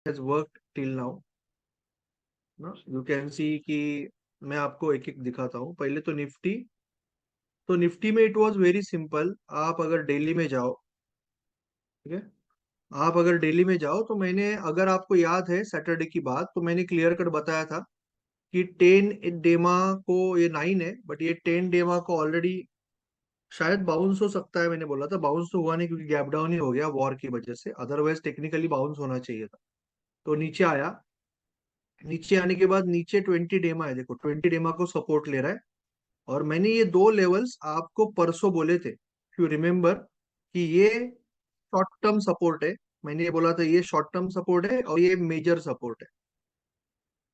has worked till now ना, you can see कि मैं आपको एक एक दिखाता हूँ। पहले तो निफ्टी, तो निफ्टी में इट वाज वेरी सिंपल। आप अगर डेली में जाओ, ठीक है, आप अगर डेली में जाओ तो मैंने, अगर आपको याद है सैटरडे की बात, तो मैंने क्लियर कट बताया था कि 10 डेमा को, ये 9 है बट ये 10 डेमा को ऑलरेडी शायद बाउंस हो सकता है। मैंने बोला था बाउंस तो हुआ नहीं क्योंकि गैप डाउन ही हो गया वॉर की वजह से, अदरवाइज टेक्निकली बाउंस होना चाहिए था। तो नीचे आया, नीचे आने के बाद नीचे 20 डेमा है, देखो 20 डेमा को सपोर्ट ले रहा है। और मैंने ये दो लेवल्स आपको परसों बोले थे, यू रिमेम्बर, कि ये शॉर्ट टर्म सपोर्ट है। मैंने ये बोला था ये शॉर्ट टर्म सपोर्ट है और ये मेजर सपोर्ट है।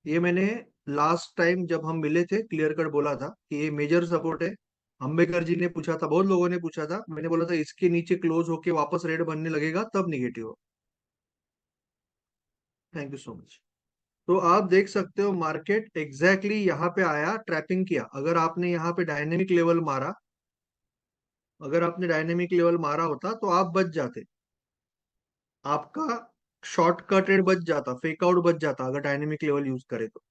ये मैंने लास्ट टाइम जब हम मिले थे क्लियर कट बोला था कि ये मेजर सपोर्ट है। अंबेडकर जी ने पूछा था, बहुत लोगों ने पूछा था, मैंने बोला था इसके नीचे क्लोज होके वापस रेड बनने लगेगा तब निगेटिव हो। Thank you so much. तो आप देख सकते हो मार्केट एग्जैक्टली यहाँ पे आया, ट्रैपिंग किया। अगर आपने यहाँ पे डायनेमिक लेवल मारा, अगर आपने डायनेमिक लेवल मारा होता तो आप बच जाते, आपका शॉर्ट कट रेट बच जाता, फेक आउट बच जाता अगर डायनेमिक लेवल यूज करे तो।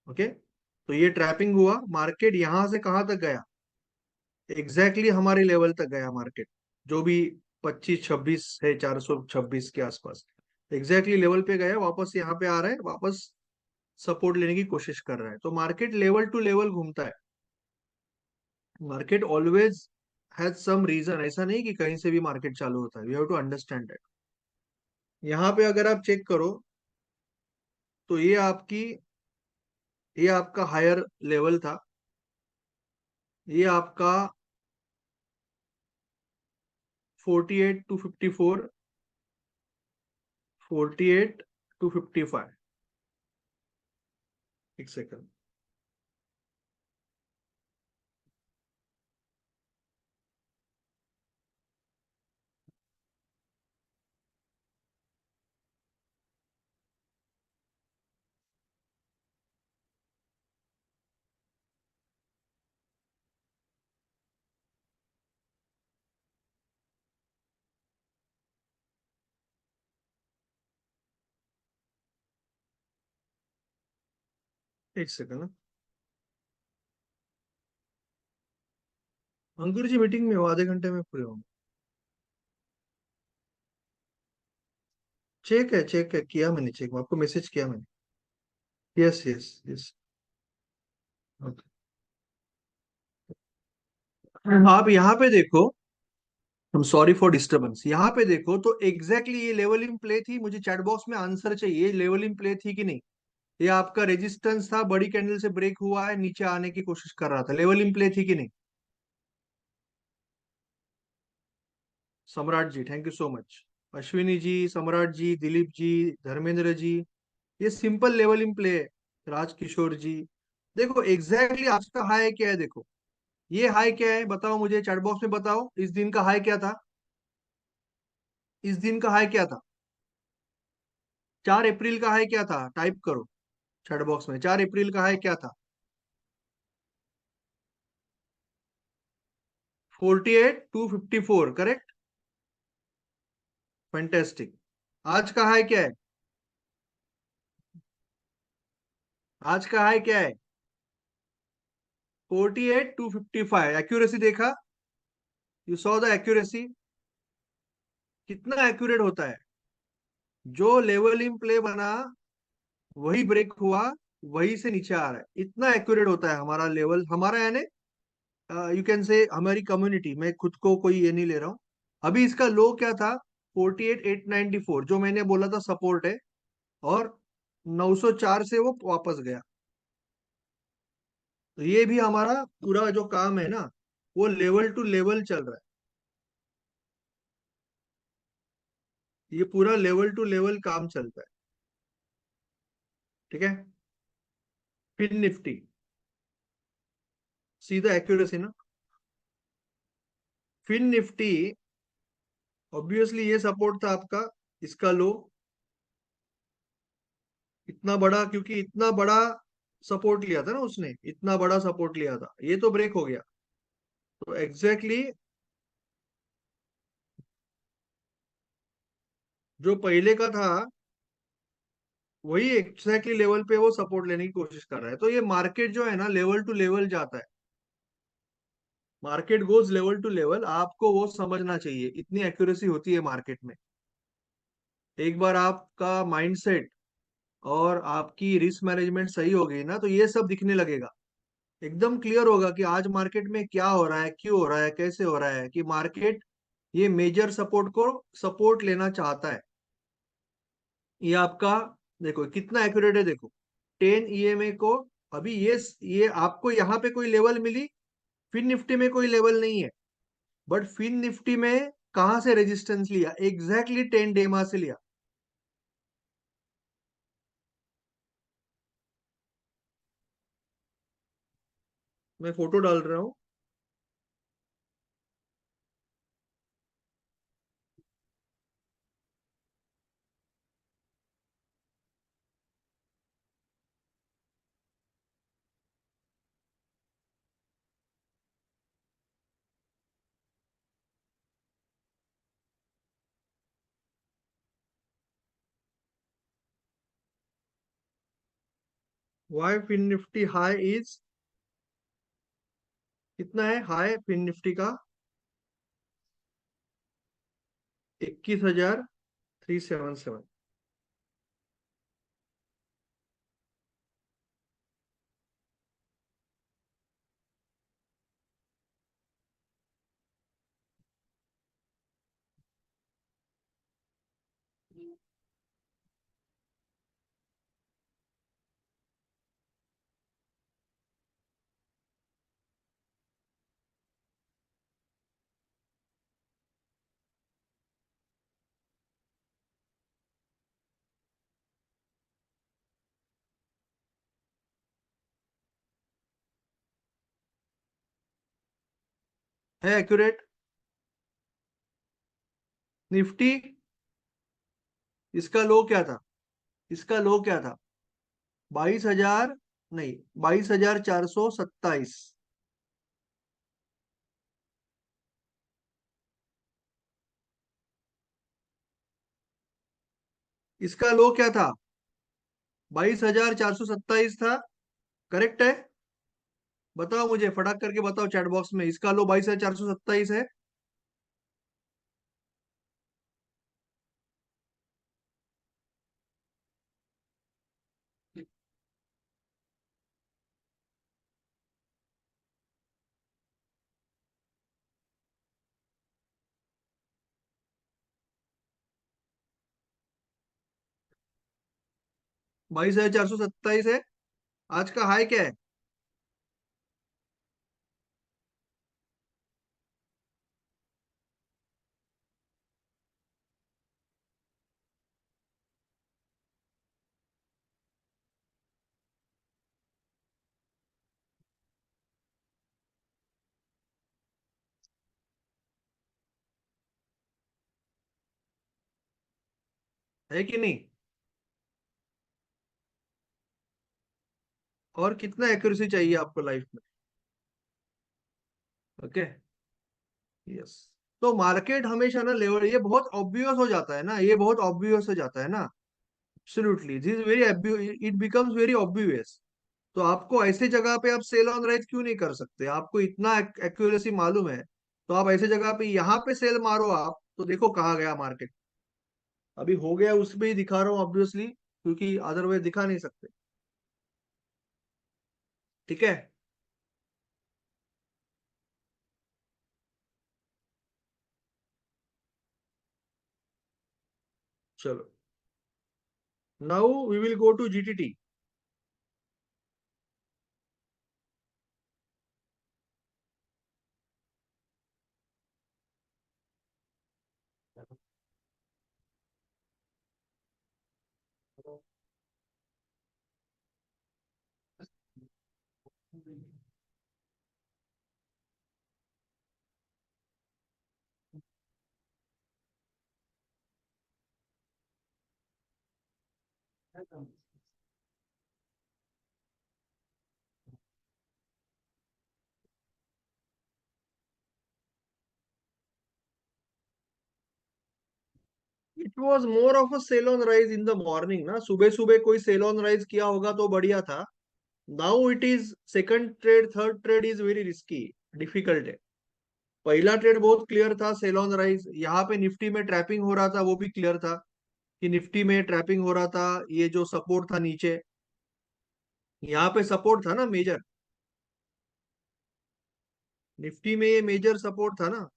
ओके, तो ये ट्रैपिंग हुआ। मार्केट यहां से कहां तक गया, एग्जैक्टली हमारे लेवल तक गया मार्केट, जो भी 25-26 है, 426 के आसपास एग्जैक्टली लेवल पे गया, वापस यहाँ पे आ रहा है, वापस सपोर्ट लेने की कोशिश कर रहा है। तो मार्केट लेवल टू लेवल घूमता है। Market always has some reason, ऐसा नहीं कि कहीं से भी मार्केट चालू होता है, you have to understand that. यहाँ पे अगर आप चेक करो तो ये आपका हायर लेवल था, ये आपका 48 to 54, 48 to 55। एक सेकंड, एक सेकंड ना। अंकुर जी मीटिंग में हो, आधे घंटे में पूरे होंगे। चेक है किया मैंने, चेक आपको मैसेज किया मैंने। Yes yes yes. ओके, आप यहाँ पे देखो, हम सॉरी फॉर डिस्टरबेंस, यहाँ पे देखो तो एग्जैक्टली ये लेवल इन प्ले थी। मुझे चैट बॉक्स में आंसर चाहिए, लेवल इन प्ले थी कि नहीं। ये आपका रेजिस्टेंस था, बड़ी कैंडल से ब्रेक हुआ है, नीचे आने की कोशिश कर रहा था, लेवल इन प्ले थी कि नहीं। Samrat ji thank you so much, Ashwini ji, Samrat ji, Dilip ji, Dharmendra ji, ये सिंपल लेवल इन प्ले है। राजकिशोर जी, देखो एग्जैक्टली आज का हाई क्या है, देखो ये हाई क्या है, बताओ मुझे चैट बॉक्स में बताओ। इस दिन का हाई क्या था, इस दिन का हाई क्या था, 4 अप्रैल का हाई क्या था, टाइप करो चैट बॉक्स में, 4 अप्रैल का हाई क्या था। 48 to 54, करेक्ट, फैंटेस्टिक। आज का हाई क्या है, आज का हाई क्या है, 48 to 55। एक्यूरेसी देखा, यू सॉ द एक्यूरेसी, कितना एक्यूरेट होता है। जो लेवल इन प्ले बना वही ब्रेक हुआ, वही से नीचे आ रहा है, इतना एक्यूरेट होता है हमारा लेवल, हमारा यानी यू कैन से हमारी कम्युनिटी। मैं खुद को कोई ये नहीं ले रहा हूँ। अभी इसका लो क्या था, 48,894, जो मैंने बोला था सपोर्ट है, और 904 से वो वापस गया। तो ये भी हमारा पूरा जो काम है ना, वो लेवल टू लेवल चल रहा है। ये पूरा लेवल टू लेवल काम चलता है, ठीक है। फिर निफ्टी, सीधा एक्यूरेसी ना। फिर निफ्टी, ऑब्वियसली ये सपोर्ट था आपका, इसका लो इतना बड़ा, क्योंकि इतना बड़ा सपोर्ट लिया था ना उसने, इतना बड़ा सपोर्ट लिया था, ये तो ब्रेक हो गया। तो एग्जैक्टली exactly जो पहले का था, वही एग्जैक्टली लेवल पे वो सपोर्ट लेने की कोशिश कर रहा है। तो ये मार्केट जो है ना लेवल टू लेवल जाता है। Market goes level to level, आपको वो समझना चाहिए, इतनी एक्यूरेसी होती है मार्केट में। एक बार आपका माइंडसेट और आपकी रिस्क मैनेजमेंट सही हो गई ना, तो ये सब दिखने लगेगा। एकदम क्लियर होगा कि आज मार्केट में क्या हो रहा है, क्यों हो रहा है, कैसे हो रहा है, कि मार्केट ये मेजर सपोर्ट को सपोर्ट लेना चाहता है। ये आपका देखो कितना एक्यूरेट है, देखो 10 EMA को। अभी ये आपको यहाँ पे कोई लेवल मिली, फिन निफ्टी में कोई लेवल नहीं है, बट फिन निफ्टी में कहां से रेजिस्टेंस लिया, एग्जैक्टली 10 डेमा से लिया। मैं फोटो डाल रहा हूँ। वाई फिन निफ्टी हाई इज, कितना है हाई फिन निफ्टी का? 21,377। है एक्यूरेट? निफ्टी, इसका लो क्या था? इसका लो क्या था? 22,000, नहीं, 22,427। इसका लो क्या था? 22,427 था। करेक्ट है? बताओ मुझे, फटाक करके बताओ चैट बॉक्स में, इसका लो 22,427 है। बाईस हजार चार सौ सत्ताईस है। आज का हाई क्या है कि नहीं? और कितना एक्यूरेसी चाहिए आपको लाइफ में? ओके। यस। तो मार्केट हमेशा ना लेवल, ये बहुत ऑब्वियस हो जाता है ना, ये बहुत ऑब्वियस हो जाता है ना। Absolutely this is very, it becomes very obvious. तो आपको ऐसे जगह पे आप सेल ऑन राइज क्यों नहीं कर सकते? आपको इतना एक्यूरेसी मालूम है, तो आप ऐसे जगह पे यहाँ पे सेल मारो आप, तो देखो कहाँ गया मार्केट। अभी हो गया, उसमें ही दिखा रहा हूँ ऑब्वियसली, क्योंकि अदरवाइज दिखा नहीं सकते। ठीक है। चलो, now we will go to GTT. It was more of a sell on rise in the morning ना, सुबह सुबह कोई सेल ऑन राइज किया होगा तो बढ़िया था. Now it is second trade, third trade is very risky, difficult है. पहला ट्रेड बहुत क्लियर था, सेल ऑन राइज. यहाँ पे निफ्टी में ट्रैपिंग हो रहा था, वो भी क्लियर था कि निफ्टी में ट्रैपिंग हो रहा था. ये जो सपोर्ट था नीचे, यहाँ पे सपोर्ट था ना मेजर, निफ्टी में ये मेजर सपोर्ट था ना,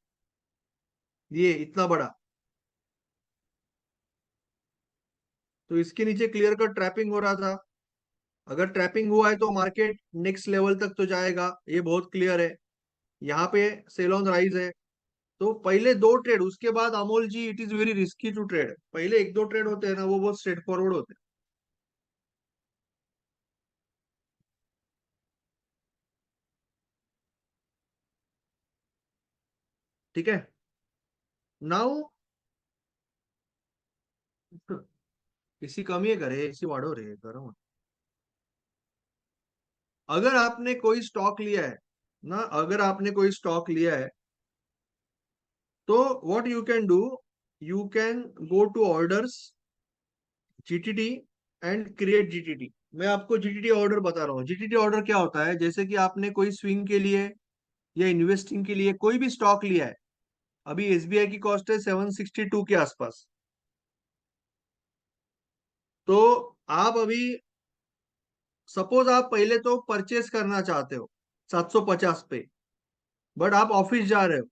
ये इतना बड़ा. तो इसके नीचे क्लियर कट ट्रैपिंग हो रहा था. अगर ट्रैपिंग हुआ है तो मार्केट नेक्स्ट लेवल तक तो जाएगा, ये बहुत क्लियर है. यहाँ पे सेल ऑन राइज है. तो पहले दो ट्रेड, उसके बाद Amol ji it is very risky to trade. पहले एक दो ट्रेड होते हैं ना, वो बहुत स्ट्रेट फॉरवर्ड होते हैं. ठीक है. नाउ एसी कमी है करे, एसी वाढो रे गरम. अगर आपने कोई स्टॉक लिया है ना, अगर आपने कोई स्टॉक लिया है, तो what you can do, you can go to orders, GTT, and create GTT. मैं आपको जीटीटी ऑर्डर बता रहा हूँ. जीटीटी ऑर्डर क्या होता है, जैसे कि आपने कोई स्विंग के लिए या इन्वेस्टिंग के लिए कोई भी स्टॉक लिया है. अभी एसबीआई की कॉस्ट है 762 के आसपास. तो आप अभी, सपोज आप पहले तो परचेस करना चाहते हो 750 पे, बट आप ऑफिस जा रहे हो,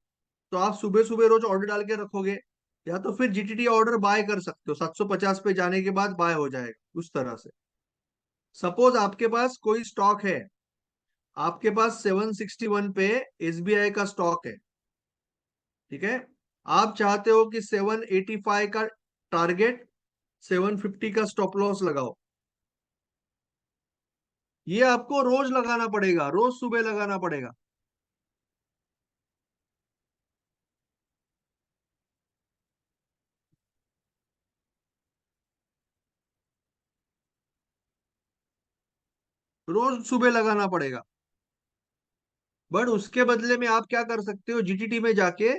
तो आप सुबह सुबह रोज ऑर्डर डाल के रखोगे, या तो फिर जीटीटी ऑर्डर बाय कर सकते हो, 750 पे जाने के बाद बाय हो जाएगा उस तरह से. सपोज आपके पास कोई स्टॉक है, आपके पास 761 पे एसबीआई का स्टॉक है. ठीक है. आप चाहते हो कि 785 का टारगेट, 750 का स्टॉप लॉस लगाओ. ये आपको रोज लगाना पड़ेगा, रोज सुबह लगाना पड़ेगा. रोज सुबह लगाना पड़ेगा. बट उसके बदले में आप क्या कर सकते हो, जीटीटी में जाके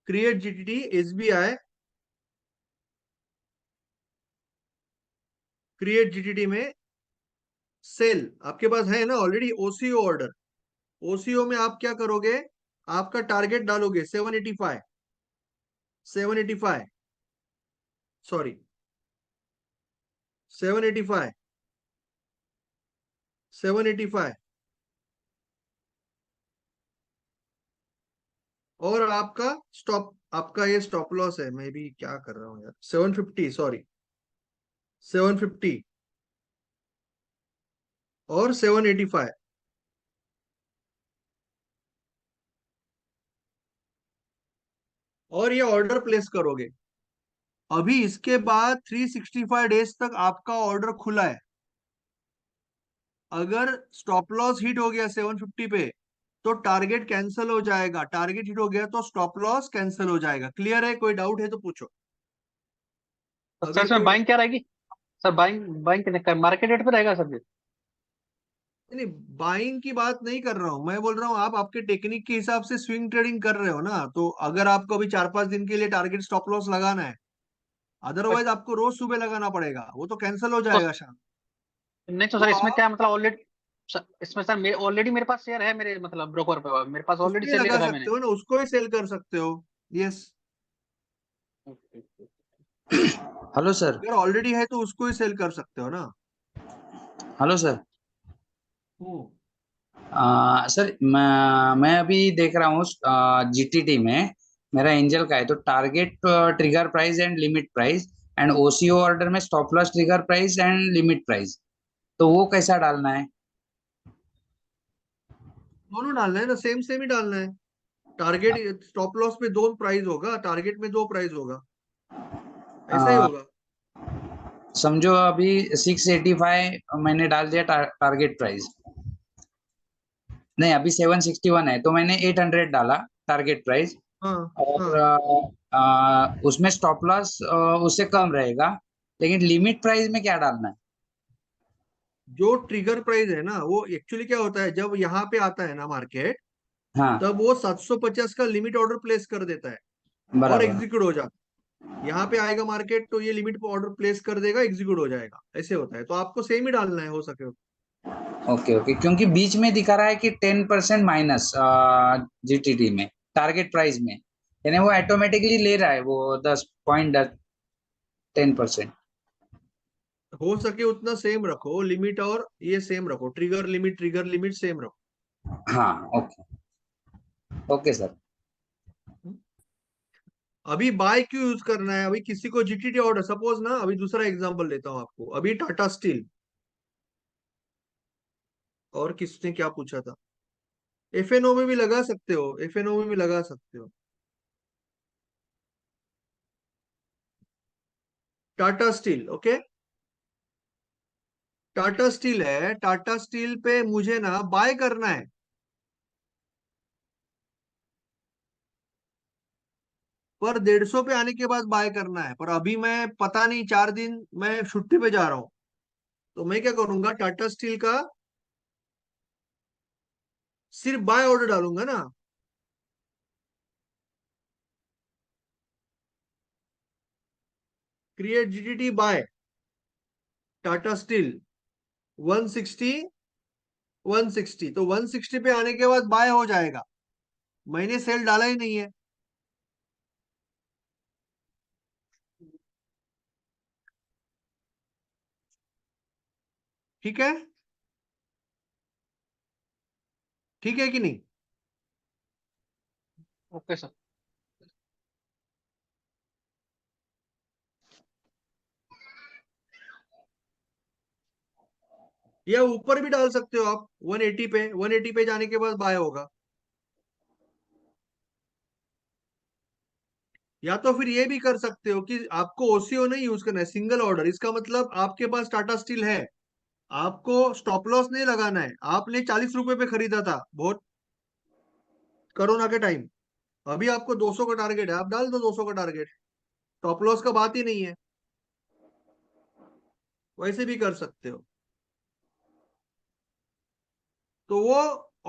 create GTT SBI, create GTT में सेल आपके पास है ना ऑलरेडी, ओसीओ ऑर्डर. ओसीओ में आप क्या करोगे, आपका टारगेट डालोगे 785, 785, सॉरी 785, 785. और आपका स्टॉप, आपका ये स्टॉप लॉस है. मैं भी क्या कर रहा हूँ यार, 750, सॉरी 750 और 785. और ये ऑर्डर प्लेस करोगे. अभी इसके बाद 365 डेज तक आपका ऑर्डर खुला है. अगर स्टॉप लॉस हिट हो गया 750 पे, तो टारगेट कैंसिल हो जाएगा. टारगेट हिट हो गया तो स्टॉप लॉस कैंसिल हो जाएगा. क्लियर है? कोई डाउट है तो पूछो. तो सर अगर इसमें कोई बाइंग क्या रहेगी? सर बाइंग बाइंग कितने मार्केट रेट पे रहेगा सर ये? नहीं, बाइंग की बात नहीं कर रहा हूं. मैं बोल रहा हूँ आप आपके टेक्निक के हिसाब से स्विंग ट्रेडिंग कर रहे हो ना, तो अगर आपको अभी 4-5 दिन के लिए टारगेट स्टॉप लॉस लगाना है, अदरवाइज आपको रोज सुबह लगाना पड़ेगा, वो तो कैंसिल हो तो जाएगा शाम. नहीं तो तो सर इसमें आप क्या मतलब ऑलरेडी, इसमें सर मेरे ऑलरेडी मेरे पास शेयर है, मेरे मतलब ब्रोकर पे मेरे पास उस ऑलरेडी पे शेयर ले लगा रखा है सकते मैंने। हो ना, उसको ही सेल कर सकते हो. यस. Hello sir. अगर ऑलरेडी है तो उसको ही सेल कर सकते हो ना. Hello sir. हम्म. सर मैं अभी देख रहा हूँ जीटीटी में मेरा एंजल का है, तो target trigger price and limit price, and OCO order में stop loss trigger price and limit price, तो वो कैसा डालना है? दोनों डालना है ना, सेम सेम ही डालना है. टारगेट स्टॉप लॉस में दो प्राइस होगा, टारगेट में दो प्राइस होगा, ऐसा ही अ, होगा. समझो अभी 685 मैंने डाल दिया टारगेट प्राइस, नहीं अभी 761 है, तो मैंने 800 डाला टारगेट प्राइस, हाँ. और हाँ. उसमें स्टॉप लॉस उससे कम रहेगा, लेकिन लिमिट प्राइस में क्या डालना है? जो ट्रिगर प्राइस है ना, वो एक्चुअली क्या होता है, जब यहाँ पे आता है ना मार्केट, हाँ। तब वो 750 का लिमिट ऑर्डर प्लेस कर देता है. और बराबर। एग्जीक्यूट हो जाता है। यहाँ पे आएगा मार्केट तो ये लिमिट पे ऑर्डर प्लेस कर देगा, एग्जीक्यूट हो जाएगा, ऐसे होता है। तो आपको सेम ही डालना है हो सके तो। ओके ओके, क्योंकि बीच में दिखा रहा है कि 10% माइनस जीटीटी में, टारगेट प्राइस में, यानी वो ऑटोमेटिकली ले रहा है वो 10%। हो सके उतना सेम रखो, लिमिट और ये सेम रखो, ट्रिगर लिमिट सेम रखो। हाँ ओके। Okay sir. अभी बाय क्यों यूज करना है? अभी किसी को जीटीटी ऑर्डर, सपोज ना, अभी दूसरा एग्जांपल लेता हूं आपको, अभी टाटा स्टील, और किसने क्या पूछा था, एफएनओ में भी लगा सकते हो, एफएनओ में भी लगा सकते हो। Tata steel, okay, Tata steel है, टाटा स्टील पे मुझे ना बाय करना है, पर 150 पे आने के बाद बाय करना है, पर अभी मैं पता नहीं 4 दिन मैं छुट्टी पे जा रहा हूं, तो मैं क्या करूंगा, टाटा स्टील का सिर्फ बाय ऑर्डर डालूंगा ना। Create GTT buy Tata Steel 160, 160, तो 160 पे आने के बाद बाय हो जाएगा, मैंने सेल डाला ही नहीं है। ठीक है, ठीक है कि नहीं? Okay sir. या ऊपर भी डाल सकते हो आप 180 पे, 180 पे जाने के बाद बाय होगा। या तो फिर ये भी कर सकते हो कि आपको ओसीओ नहीं यूज करना है, सिंगल ऑर्डर, इसका मतलब आपके पास टाटा स्टील है, आपको स्टॉप लॉस नहीं लगाना है, आपने 40 रुपए पे खरीदा था बहुत, कोरोना के टाइम, अभी आपको 200 का टारगेट है, आप डाल दो 200 का टारगेट, स्टॉप लॉस का बात ही नहीं है, वैसे भी कर सकते हो। तो वो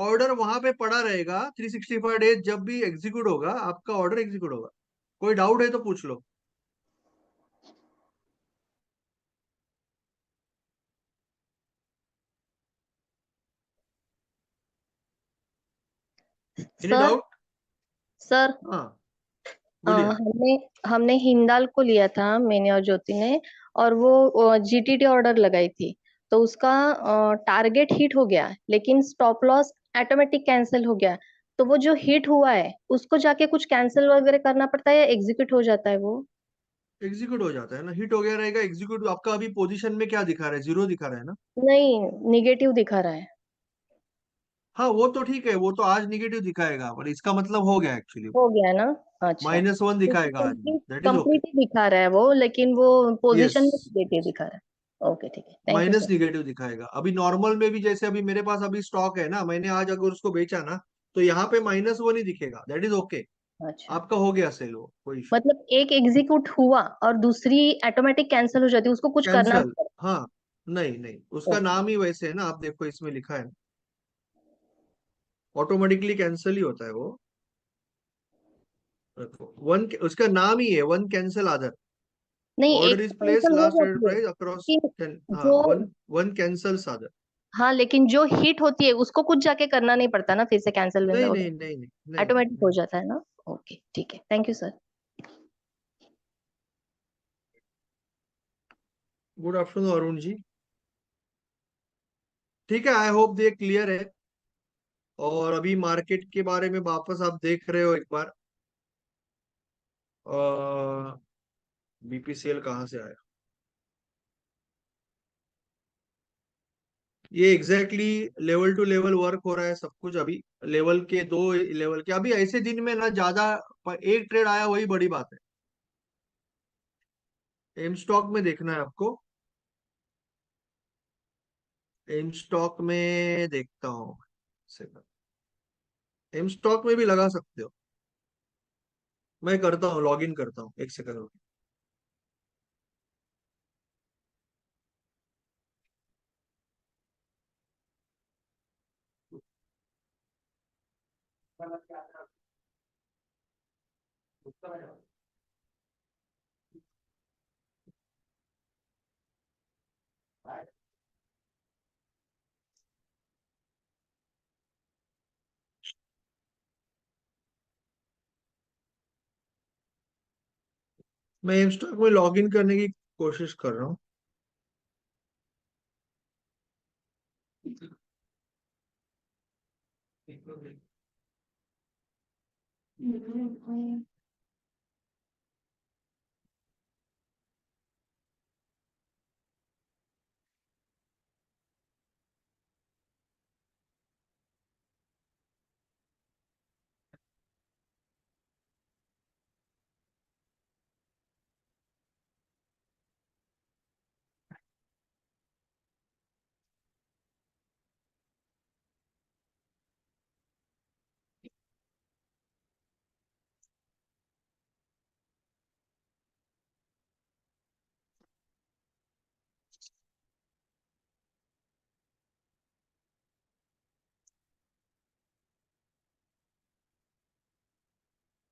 ऑर्डर वहां पे पड़ा रहेगा 365 डेज, जब भी एग्जीक्यूट होगा आपका ऑर्डर एग्जीक्यूट होगा। कोई डाउट है तो पूछ लो। Any sir. डाउट? सर, हाँ, बोलिए। हमने हमने हिंडाल को लिया था, मैंने और ज्योति ने, और वो जीटीटी ऑर्डर लगाई थी। तो उसका टारगेट हिट हो गया, लेकिन स्टॉप लॉस ऑटोमेटिक कैंसिल हो गया। तो वो जो हिट हुआ है उसको जाके कुछ कैंसिल वगैरह करना पड़ता है या एग्जीक्यूट हो जाता है वो? एग्जीक्यूट हो जाता है ना, हिट हो गया रहेगा, एग्जीक्यूट। आपका अभी पोजीशन में क्या दिखा रहा है? जीरो दिखा रहा है ना। नहीं, निगेटिव दिखा रहा है। हाँ वो तो ठीक है, वो तो आज निगेटिव दिखाएगा, पर इसका मतलब हो गया एक्चुअली, हो गया ना? अच्छा। -1 क्योंकि दिखाएगा आज भी, complete that is okay. Complete ही दिखा रहा है वो, लेकिन वो यस, पोजीशन में निगेटिव दिखा रहा है। ओके, ठीक है, thank you minus sir. Negative दिखाएगा। अभी नॉर्मल में भी जैसे अभी मेरे पास अभी स्टॉक है ना, मैंने आज अगर उसको बेचा ना, तो यहाँ पे -1 ही दिखेगा, दैट इज ओके। अच्छा, आपका हो गया सेल, वो कोई इशू नहीं। मतलब एक एग्जीक्यूट हुआ और दूसरी ऑटोमेटिक कैंसिल हो जाती है, उसको कुछ करना कैंसल, नहीं पड़ता? हाँ, नहीं नहीं, उसका ओके। नाम ही वैसे है ना, आप देखो इसमें लिखा है, ऑटोमेटिकली कैंसिल ही होता है वो। देखो, वन, उसका नाम ही है वन कैंसल अदर, नहीं, एक ऑर्डर तो इज प्लेस कैंसिल हो लास्ट ट्रेडेड जाती है, प्राइस अक्रॉस लेकिन 10, हाँ, जो वन वन कैंसल्स अदर। हाँ, लेकिन जो हिट होती है उसको कुछ जाके करना नहीं पड़ता ना, फिर से कैंसिल नहीं वगैरह? नहीं नहीं नहीं नहीं ऑटोमेटिक हो नहीं। जाता है ना? ओके, ठीक है, thank you sir. Good afternoon Arun ji. ठीक है, आई होप ये क्लियर है। और अभी मार्केट के बारे में वापस आप देख रहे हो एक बार, बीपीसीएल कहाँ से आया, ये exactly level to level work हो रहा है सब कुछ अभी, लेवल के दो, लेवल के अभी ऐसे दिन में ना ज्यादा, एक ट्रेड आया वही बड़ी बात है। एम स्टॉक में देखना है आपको, एम स्टॉक में देखता हूँ, एम स्टॉक में भी लगा सकते हो, मैं करता हूँ, लॉग इन करता हूँ, एक सेकंड। मैं इंस्टा में लॉग इन करने की कोशिश कर रहा हूँ।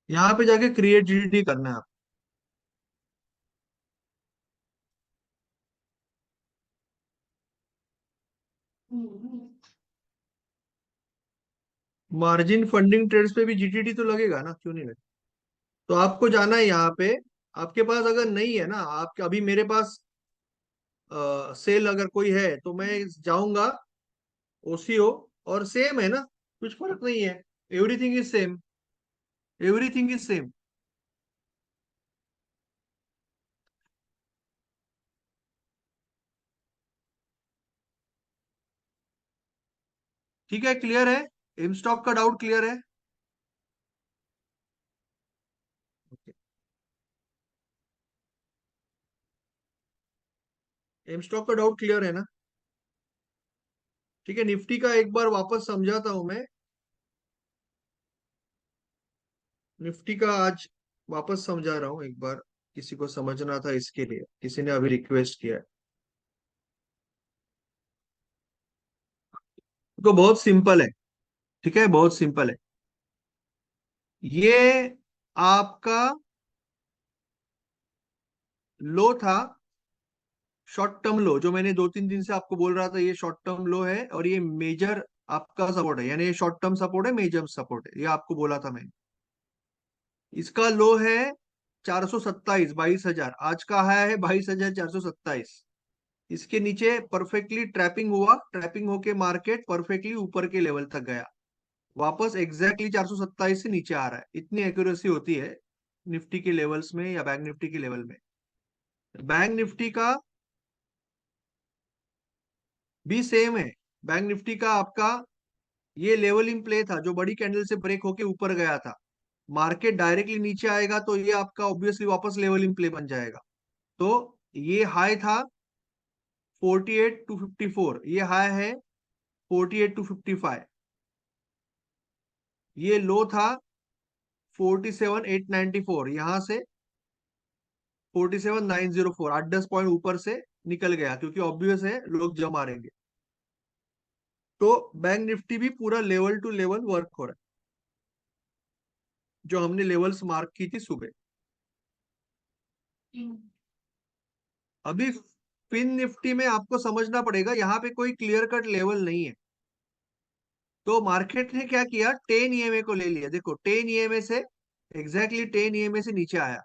यहाँ पे जाके क्रिएट जीडीटी करना है आप। मार्जिन फंडिंग ट्रेड्स पे भी जीटीटी तो लगेगा ना, क्यों नहीं लगेगा? तो आपको जाना है यहाँ पे। आपके पास अगर नहीं है ना, आप अभी मेरे पास सेल अगर कोई है तो मैं जाऊंगा ओसीओ, और सेम है ना, कुछ फर्क नहीं है। Everything is same, everything is same. ठीक है, क्लियर है? एम स्टॉक का डाउट क्लियर है? एम स्टॉक का डाउट क्लियर है ना? ठीक है, निफ्टी का एक बार वापस समझाता हूं मैं। निफ्टी का आज वापस समझा रहा हूं एक बार, किसी को समझना था इसके लिए, किसी ने अभी रिक्वेस्ट किया है। तो बहुत सिंपल है, ठीक है, बहुत सिंपल है। ये आपका लो था, शॉर्ट टर्म लो, जो मैंने 2-3 दिन से आपको बोल रहा था, ये शॉर्ट टर्म लो है, और ये मेजर आपका सपोर्ट है, यानी ये शॉर्ट टर्म सपोर्ट है, मेजर सपोर्ट है, ये आपको बोला था मैंने। इसका लो है 427, 22,000। आज का हाई है 22,427। इसके नीचे परफेक्टली ट्रैपिंग हुआ, ट्रैपिंग होके मार्केट परफेक्टली ऊपर के लेवल तक गया, वापस एग्जैक्टली 427 से नीचे आ रहा है। इतनी एक्यूरेसी होती है निफ्टी के लेवल्स में या बैंक निफ्टी के लेवल में। बैंक निफ्टी का भी सेम है। बैंक निफ्टी का आपका ये लेवल इन प्ले था, जो बड़ी कैंडल से ब्रेक होके ऊपर गया था। मार्केट डायरेक्टली नीचे आएगा तो ये आपका ऑब्वियसली वापस लेवल इन प्ले बन जाएगा। तो ये हाई था 48,254, ये हाई है 48,255। ये लो था 47,894, यहां से 47,904, 8-10 पॉइंट ऊपर से निकल गया, क्योंकि ऑब्वियस है लोग जम मारेंगे। तो बैंक निफ्टी भी पूरा लेवल टू लेवल वर्क हो रहा है, जो हमने लेवल्स मार्क की थी सुबह। अभी फिन निफ्टी में आपको समझना पड़ेगा, यहाँ पे कोई क्लियर कट लेवल नहीं है। तो मार्केट ने क्या किया, 10 ईएमए को ले लिया। देखो 10 ईएमए से एग्जैक्टली 10 ईएमए से नीचे आया,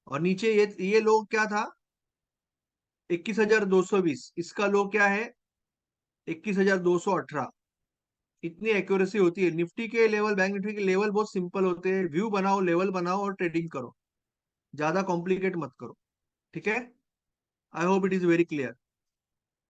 और नीचे ये लो क्या था, 21,220। इसका लो क्या है, 21,218। इतनी एक्यूरेसी होती है निफ्टी के लेवल। बैंक निफ्टी के लेवल बहुत सिंपल होते हैं, व्यू बनाओ, लेवल बनाओ और ट्रेडिंग करो, ज्यादा कॉम्प्लिकेट मत करो। ठीक है, I hope it is very clear.